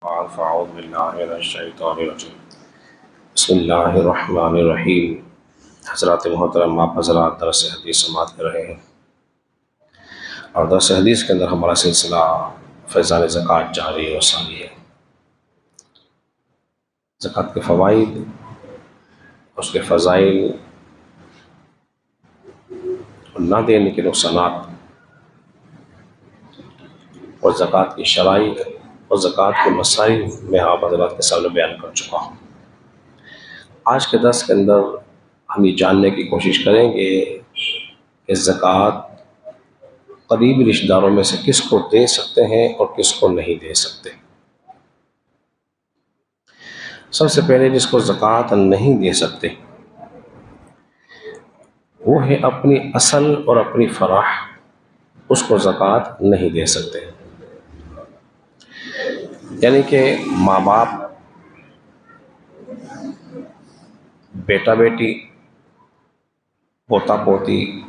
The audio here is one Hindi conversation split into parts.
बिस्मिल्लाहिर्रहमानिर्रहीम। हज़रात मोहतरम आप हज़रात दरस हदीस समाअत कर रहे हैं और दरस हदीस के अंदर हमारा सिलसिला फैज़ान ज़कात जारी और सारी है। ज़कात के फ़वाइद, उसके फ़ज़ाइल और ना देने के नुकसानात और ज़कात की शराइत और ज़कात के मसाइल मैं आप हज़रात के सामने बयान कर चुका हूँ। आज के दर्स के अंदर हम ये जानने की कोशिश करेंगे कि ज़कात करीबी रिश्तेदारों में से किसको दे सकते हैं और किसको नहीं दे सकते। सबसे पहले जिसको ज़कात नहीं दे सकते वो है अपनी असल और अपनी फ़राह, उसको ज़कात नहीं दे सकते। यानी कि माँ बाप, बेटा बेटी, पोता पोती,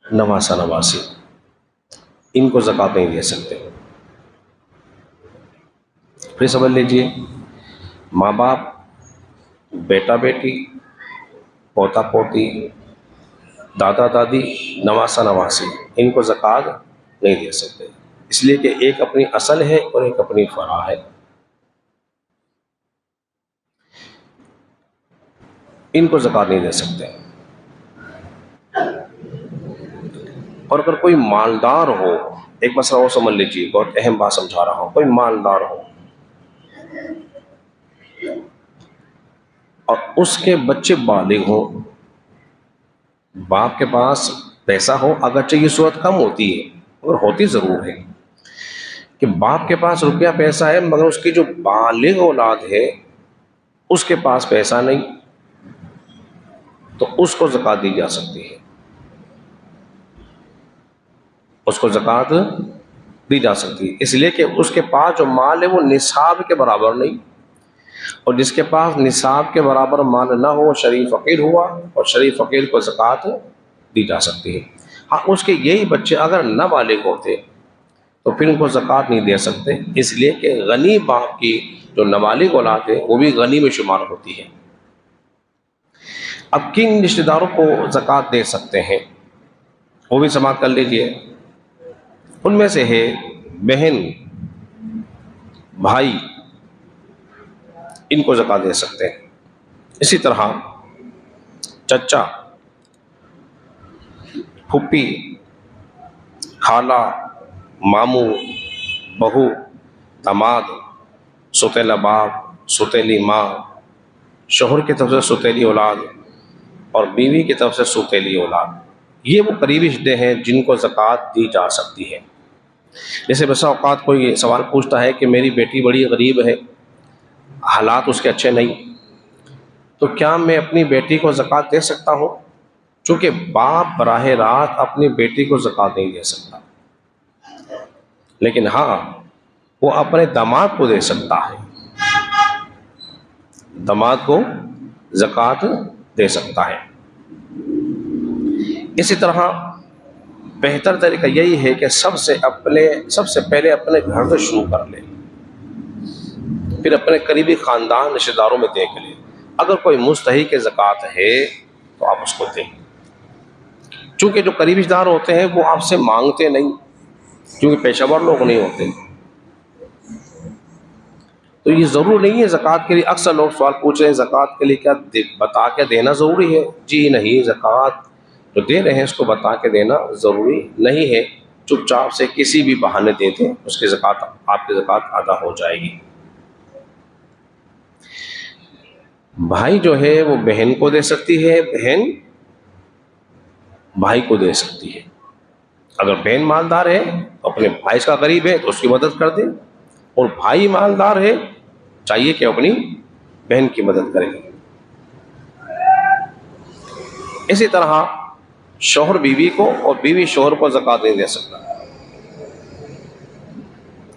नवासा नवासी, इनको ज़कात नहीं दे सकते। फिर समझ लीजिए, माँ बाप, बेटा बेटी, पोता पोती, दादा दादी, नवासा नवासी, इनको ज़कात नहीं दे सकते, इसलिए कि एक अपनी असल है और एक अपनी फ़राह है। इनको ज़कात नहीं दे सकते। और अगर कोई मालदार हो, एक मसला वो समझ लीजिए, बहुत अहम बात समझा रहा हूँ, कोई मालदार हो और उसके बच्चे बालिग हो, बाप के पास पैसा हो, अगरचे ये सूरत कम होती है और होती ज़रूर है कि बाप के पास रुपया पैसा है मगर उसकी जो बालिग औलाद है उसके पास पैसा नहीं, तो उसको ज़कात दी जा सकती है, उसको ज़कात दी जा सकती है। इसलिए कि उसके पास जो माल है वो निसाब के बराबर नहीं, और जिसके पास निसाब के बराबर माल ना हो वो शरीफ फ़कीर हुआ, और शरीफ फ़कीर को ज़कात दी जा सकती है। हाँ, उसके यही बच्चे अगर न बालिग होते तो फिर उनको ज़कात नहीं दे सकते, इसलिए कि गनी बाप की जो नाबालिग औलाद है वो भी गनी में शुमार होती है। अब किन रिश्तेदारों को ज़कात दे सकते हैं वो भी समाप्त कर लीजिए। उनमें से है बहन, भाई, इनको ज़कात दे सकते हैं। इसी तरह चचा, फूफी, खाला, मामू, बहू, दामाद, सौतेला बाप, सौतेली माँ, शोहर की तरफ से सौतेली औलाद और बीवी की तरफ से सौतेली औलाद, ये वो करीबी रिश्ते हैं जिनको ज़कात दी जा सकती है। जैसे बसा औक़ात कोई सवाल पूछता है कि मेरी बेटी बड़ी गरीब है, हालात उसके अच्छे नहीं, तो क्या मैं अपनी बेटी को ज़कात दे सकता हूँ? चूँकि बाप बराह रास्त अपनी बेटी को ज़कात नहीं दे सकता, लेकिन हाँ वो अपने दामाद को दे सकता है, दामाद को ज़कात दे सकता है। इसी तरह बेहतर तरीका यही है कि सबसे पहले अपने घर से शुरू कर ले, फिर अपने करीबी ख़ानदान रिश्तेदारों में देख ले। अगर कोई मुस्तहिक़ ज़कात है तो आप उसको दें, चूँकि जो करीबी रिश्तेदार होते हैं वो आपसे मांगते नहीं, क्योंकि पेशेवर लोग नहीं होते, तो ये ज़रूर नहीं है ज़कात के लिए। अक्सर लोग सवाल पूछ रहे हैं ज़कात के लिए क्या बता के देना ज़रूरी है? जी नहीं, ज़कात जो दे रहे हैं उसको बता के देना ज़रूरी नहीं है। चुपचाप से किसी भी बहाने दे दें, उसकी ज़कात, आपकी ज़कात अदा हो जाएगी। भाई जो है वो बहन को दे सकती है, बहन भाई को दे सकती है। अगर बहन मालदार है तो अपने भाई का करीब है तो उसकी मदद कर दे, और भाई मालदार है चाहिए कि अपनी बहन की मदद करें। इसी तरह शौहर बीवी को और बीवी शौहर को ज़कात नहीं दे सकता।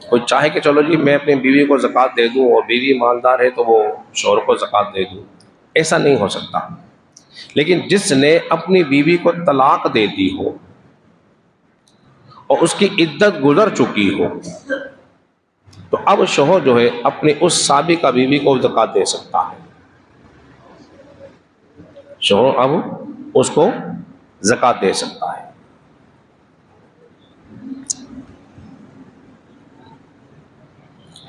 कोई चाहे कि चलो जी मैं अपनी बीवी को ज़कात दे दूं और बीवी मालदार है तो वो शौहर को ज़कात दे दूं, ऐसा नहीं हो सकता। लेकिन जिसने अपनी बीवी को तलाक दे दी हो और उसकी इद्दत गुजर चुकी हो, तो अब शोहर जो है अपनी उस साबिका बीवी को ज़कात दे सकता है। शोहर अब उसको ज़कात दे सकता है।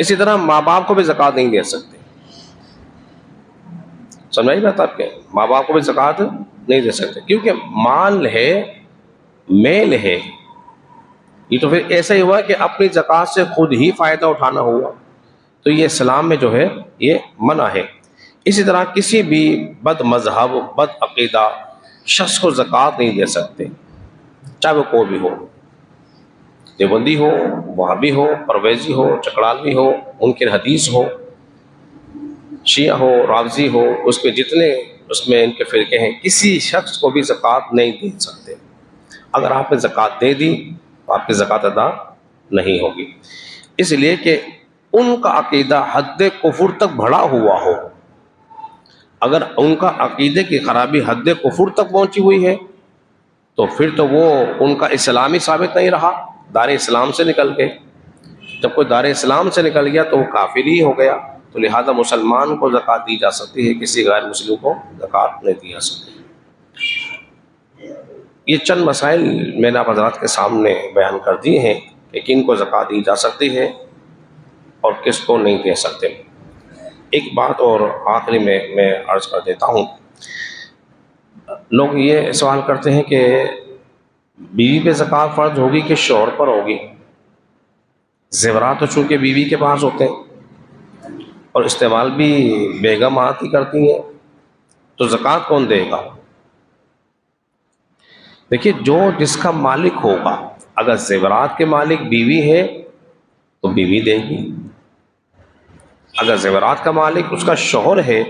इसी तरह माँ बाप को भी ज़कात नहीं दे सकते। समझाई बात आपके? माँ बाप को भी ज़कात नहीं दे सकते, क्योंकि माल है, मेल है। ये तो फिर ऐसा ही हुआ कि अपनी ज़कात से खुद ही फ़ायदा उठाना हुआ, तो ये इस्लाम में जो है ये मना है। इसी तरह किसी भी बद मज़हब, बद अक़ीदा शख्स को ज़कात नहीं दे सकते, चाहे वो कोई भी हो, देवबंदी हो, वहाबी हो, परवेज़ी हो, चकड़ालवी हो, मुनकिर हदीस हो, शिया हो, रावज़ी हो, उसके जितने उसमें इनके फ़िरके हैं, किसी शख्स को भी ज़कात नहीं दे सकते। अगर आपने ज़कात दे दी तो आपकी ज़कात अदा नहीं होगी, इसलिए कि उनका अक़ीदा हद्द कुफ्र तक बढ़ा हुआ हो। अगर उनका अक़ीदे की ख़राबी हद्द कुफ्र तक पहुंची हुई है तो फिर तो वो उनका इस्लामी साबित नहीं रहा, दारे इस्लाम से निकल गए। जब कोई दारे इस्लाम से निकल गया तो वो काफिर ही हो गया। तो लिहाजा मुसलमान को ज़कात दी जा सकती है, किसी गैर मुस्लिम को ज़कात नहीं दी जा सकती। ये चंद मसाइल मैंने आप हज़रात के सामने बयान कर दिए हैं कि किन को ज़कात दी जा सकती है और किसको नहीं दे सकते। एक बात और आखिरी में मैं अर्ज़ कर देता हूँ। लोग ये सवाल करते हैं कि बीवी पे ज़कात फ़र्ज होगी कि शौहर पर होगी। ज़ेवरात तो चूँकि बीवी के पास होते हैं और इस्तेमाल भी बेगम हाथ ही करती हैं, तो ज़कात कौन देगा? देखिए, जो जिसका मालिक होगा, अगर ज़ेवरात के मालिक बीवी है तो बीवी देगी। अगर ज़ेवरात का मालिक उसका शौहर है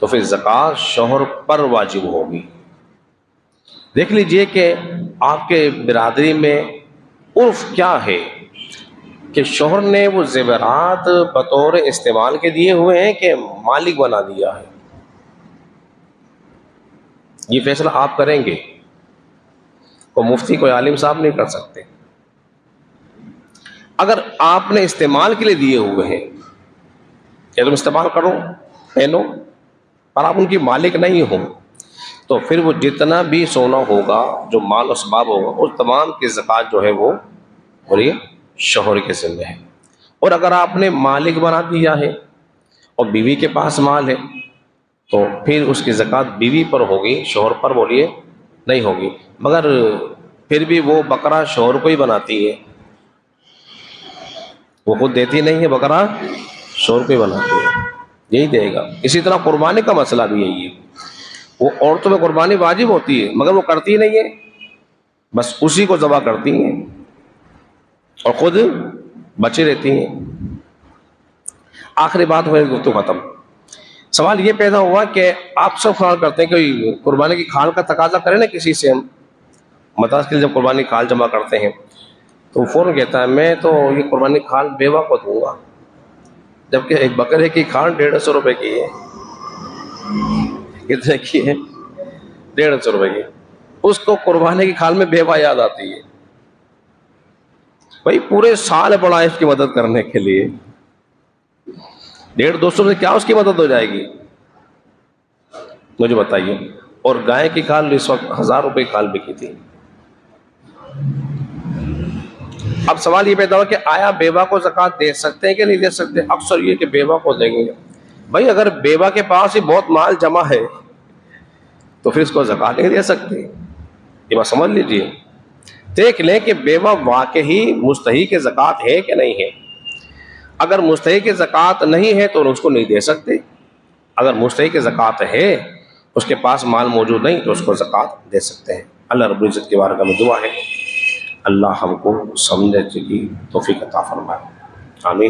तो फिर ज़कात शौहर पर वाजिब होगी। देख लीजिए कि आपके बिरादरी में उर्फ क्या है कि शौहर ने वो ज़ेवरात बतौर इस्तेमाल के दिए हुए हैं कि मालिक बना दिया है। ये फैसला आप करेंगे, को मुफ्ती कोई आलिम साहब नहीं कर सकते। अगर आपने इस्तेमाल के लिए दिए हुए हैं कि तुम इस्तेमाल करो, पहनो, पर आप उनकी मालिक नहीं हो, तो फिर वो जितना भी सोना होगा, जो माल असबाब होगा, उस तमाम की ज़कात जो है वो और ये शौहर के ज़िम्मे है। और अगर आपने मालिक बना दिया है और बीवी के पास माल है तो फिर उसकी ज़कात बीवी पर होगी, शौहर पर बोलिए नहीं होगी। मगर फिर भी वो बकरा शौहर को ही बनाती है, वो खुद देती नहीं है, बकरा शौहर को ही बनाती है, यही देगा। इसी तरह कुर्बानी का मसला भी यही है। वो औरतों में कुर्बानी वाजिब होती है मगर वो करती नहीं है, बस उसी को ज़बह करती हैं और खुद बची रहती हैं। आखिरी बात हुई, गुफ्तगू खत्म। सवाल ये पैदा हुआ कि आप सब ख्याल करते हैं कि कुर्बानी की खाल का तकाजा करें ना किसी से। हम मताज के लिए जब कुर्बानी खाल जमा करते हैं तो फ़ौरन कहता है मैं तो ये कुर्बानी खाल बेवा को दूंगा, जबकि एक बकरे की खाल 150 रुपये की है। कितने की है? 150 रुपये की। उसको कुर्बानी की खाल में बेवा याद आती है। भाई पूरे साल पड़ा है इसकी मदद करने के लिए, 150-200 से क्या उसकी मदद हो जाएगी? मुझे बताइए। और गाय की खाल इस वक्त 1000 रुपये की खाल बिकी थी। अब सवाल ये पैदा हुआ कि आया बेवा को ज़कात दे सकते हैं कि नहीं दे सकते? अक्सर ये कि बेवा को देंगे। भाई अगर बेवा के पास ही बहुत माल जमा है तो फिर इसको ज़कात नहीं दे सकते। ये बात समझ लीजिए। देख लें कि बेवा वाकई मुस्तहिक ज़कात है कि नहीं है। अगर मुस्तहिक ज़कात नहीं है तो उसको नहीं दे सकते। अगर मुस्तहिक ज़कात है, उसके पास माल मौजूद नहीं, तो उसको ज़कात दे सकते हैं। अल्लाह रब्बुल इज़्ज़त की बारगाह में दुआ है, अल्लाह हमको समझने की तौफीक अता फरमाए। आमीन।